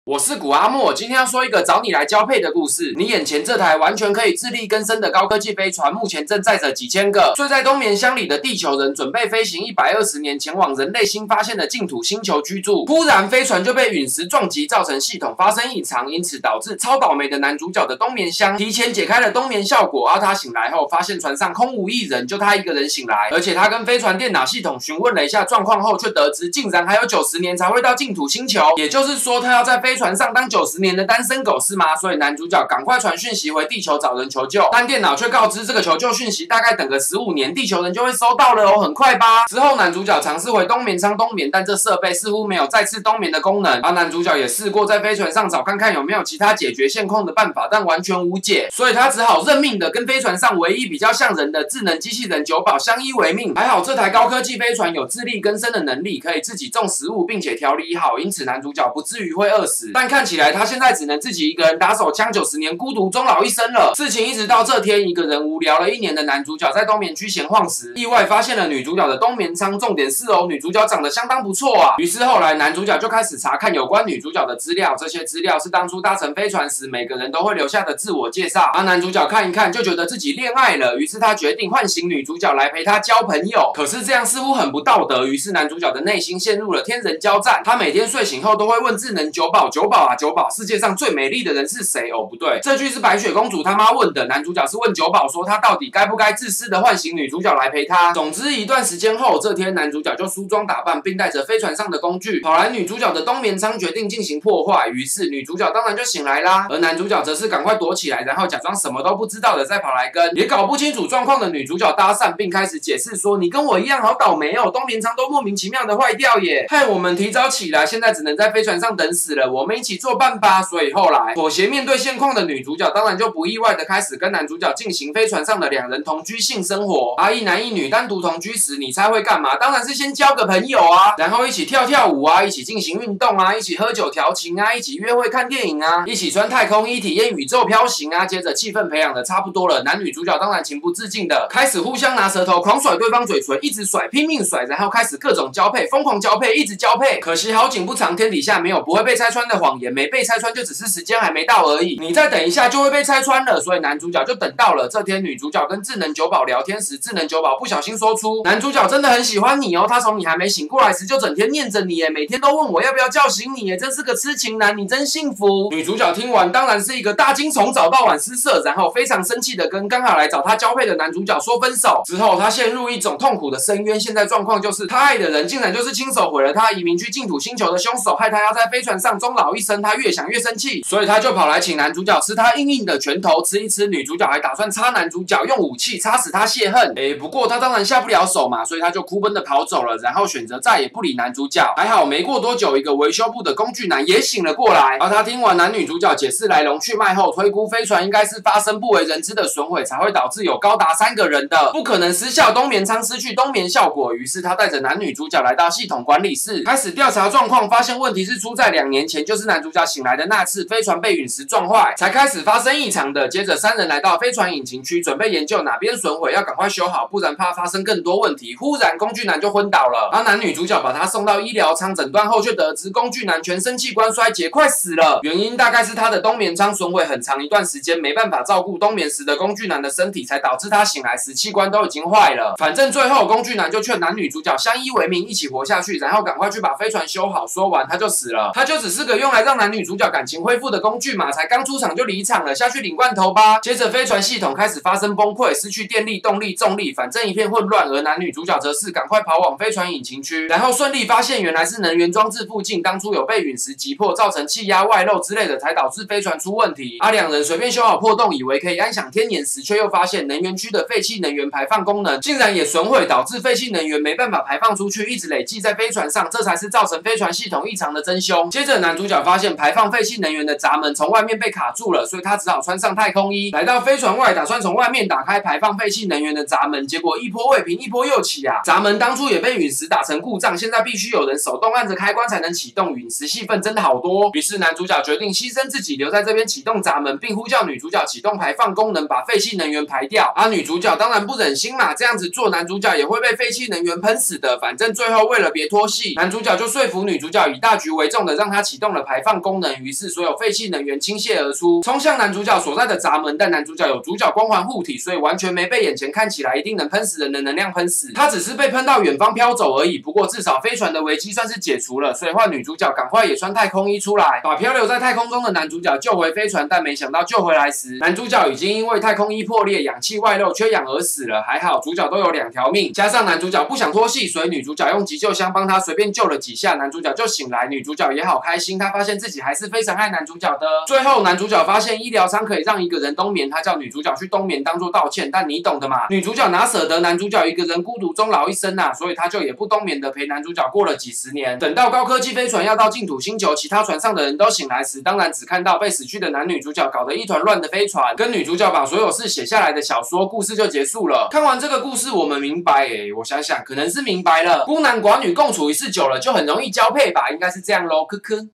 我是古阿莫，今天要说一个找你来交配的故事。你眼前这台完全可以自力更生的高科技飞船，目前正载着几千个睡在冬眠箱里的地球人，准备飞行120年前往人类新发现的净土星球居住。忽然，飞船就被陨石撞击，造成系统发生异常，因此导致超倒霉的男主角的冬眠箱提前解开了冬眠效果。而他醒来后，发现船上空无一人，就他一个人醒来。而且他跟飞船电脑系统询问了一下状况后，却得知竟然还有90年才会到净土星球，也就是说，他要在飞船上当90年的单身狗是吗？所以男主角赶快传讯息回地球找人求救，但电脑却告知这个求救讯息大概等个15年，地球人就会收到了哦，很快吧？之后男主角尝试回冬眠舱冬眠，但这设备似乎没有再次冬眠的功能。而男主角也试过在飞船上找看看有没有其他解决现况的办法，但完全无解，所以他只好认命的跟飞船上唯一比较像人的智能机器人酒保相依为命。还好这台高科技飞船有自力更生的能力，可以自己种食物并且调理好，因此男主角不至于会饿死。但看起来他现在只能自己一个人打手枪90年，孤独终老一生了。事情一直到这天，一个人无聊了1年的男主角在冬眠区闲晃时，意外发现了女主角的冬眠舱。重点是哦，女主角长得相当不错啊。于是后来男主角就开始查看有关女主角的资料，这些资料是当初搭乘飞船时每个人都会留下的自我介绍。而男主角看一看就觉得自己恋爱了，于是他决定唤醒女主角来陪他交朋友。可是这样似乎很不道德，于是男主角的内心陷入了天人交战。他每天睡醒后都会问智能酒保：酒保啊酒保，世界上最美丽的人是谁？哦，不对，这句是白雪公主他妈问的。男主角是问酒保说他到底该不该自私的唤醒女主角来陪他。总之一段时间后，这天男主角就梳妆打扮，并带着飞船上的工具跑来女主角的冬眠舱，决定进行破坏。于是女主角当然就醒来啦，而男主角则是赶快躲起来，然后假装什么都不知道的再跑来跟也搞不清楚状况的女主角搭讪，并开始解释说：你跟我一样好倒霉哦，冬眠舱都莫名其妙的坏掉耶，害我们提早起来，现在只能在飞船上等死了，我们一起作伴吧。所以后来妥协面对现况的女主角当然就不意外的开始跟男主角进行飞船上的2人同居性生活。而一男一女单独同居时，你猜会干嘛？当然是先交个朋友啊，然后一起跳跳舞啊，一起进行运动啊，一起喝酒调情啊，一起约会看电影啊，一起穿太空衣体验宇宙飘行啊。接着气氛培养的差不多了，男女主角当然情不自禁的开始互相拿舌头狂甩对方嘴唇，一直甩，拼命甩，然后开始各种交配，疯狂交配，一直交配。可惜好景不长，天底下没有不会被拆穿的谎言，没被拆穿就只是时间还没到而已。你再等一下就会被拆穿了，所以男主角就等到了。这天女主角跟智能酒保聊天时，智能酒保不小心说出：男主角真的很喜欢你哦，他从你还没醒过来时就整天念着你耶，每天都问我要不要叫醒你耶，真是个痴情男，你真幸福。女主角听完当然是一个大惊，从早到晚失色，然后非常生气的跟刚好来找她交配的男主角说分手。之后她陷入一种痛苦的深渊，现在状况就是她爱的人竟然就是亲手毁了她移民去净土星球的凶手，害她要在飞船上终老一生。她越想越生气，所以她就跑来请男主角吃她硬硬的拳头，吃一吃，女主角还打算插男主角，用武器插死他泄恨。不过她当然下不了手嘛，所以她就哭奔的跑走了，然后选择再也不理男主角。还好没过多久，一个维修部的工具男也醒了过来，而他听完男女主角解释来龙去脉后，推估飞船应该是发生不为人知的损毁，才会导致有高达3个人的不可能失效冬眠舱失去冬眠效果。于是他带着男女主角来到系统管理室，开始调查状况，发现问题是出在2年前，就是男主角醒来的那次，飞船被陨石撞坏，才开始发生异常的。接着3人来到飞船引擎区，准备研究哪边损毁，要赶快修好，不然怕发生更多问题。忽然工具男就昏倒了，而男女主角把他送到医疗舱诊断后，却得知工具男全身器官衰竭，快死了。原因大概是他的冬眠舱损毁很长一段时间，没办法照顾冬眠时的工具男的身体，才导致他醒来时器官都已经坏了。反正最后工具男就劝男女主角相依为命，一起活下去，然后赶快去把飞船修好。说完他就死了。他就只是个用来让男女主角感情恢复的工具嘛，才刚出场就离场了，下去领罐头吧。接着飞船系统开始发生崩溃，失去电力、动力、重力，反正一片混乱。而男女主角则是赶快跑往飞船引擎区，然后顺利发现原来是能源装置附近当初有被陨石击破，造成气压外漏之类的，才导致飞船出问题。2人随便修好破洞，以为可以安享天年时，却又发现能源区的废气能源排放功能竟然也损毁，导致废气能源没办法排放出去，一直累积在飞船上，这才是造成飞船系统异常的真凶。接着男主角发现排放废气能源的闸门从外面被卡住了，所以他只好穿上太空衣，来到飞船外，打算从外面打开排放废气能源的闸门，结果一波未平一波又起啊！闸门当初也被陨石打成故障，现在必须有人手动按着开关才能启动，陨石戏份真的好多。于是男主角决定牺牲自己，留在这边启动闸门，并呼叫女主角启动排放功能，把废气能源排掉。而女主角当然不忍心嘛，这样子做男主角也会被废气能源喷死的。反正最后为了别拖戏，男主角就说服女主角以大局为重的让她启动动了排放功能，于是所有废气能源倾泻而出，冲向男主角所在的闸门。但男主角有主角光环护体，所以完全没被眼前看起来一定能喷死人的能量喷死，他只是被喷到远方飘走而已。不过至少飞船的危机算是解除了，所以换女主角赶快也穿太空衣出来，把漂流在太空中的男主角救回飞船。但没想到救回来时，男主角已经因为太空衣破裂、氧气外漏、缺氧而死了。还好主角都有2条命，加上男主角不想拖戏，所以女主角用急救箱帮他随便救了几下，男主角就醒来。女主角也好开心，她发现自己还是非常爱男主角的。最后男主角发现医疗舱可以让一个人冬眠，他叫女主角去冬眠当做道歉，但你懂的嘛，女主角哪舍得男主角一个人孤独终老一生啊，所以他就也不冬眠的陪男主角过了几十年。等到高科技飞船要到净土星球，其他船上的人都醒来时，当然只看到被死去的男女主角搞得一团乱的飞船，跟女主角把所有事写下来的小说，故事就结束了。看完这个故事，我们明白我想想，可能是明白了，孤男寡女共处一室久了，就很容易交配吧，应该是这样咯，科科。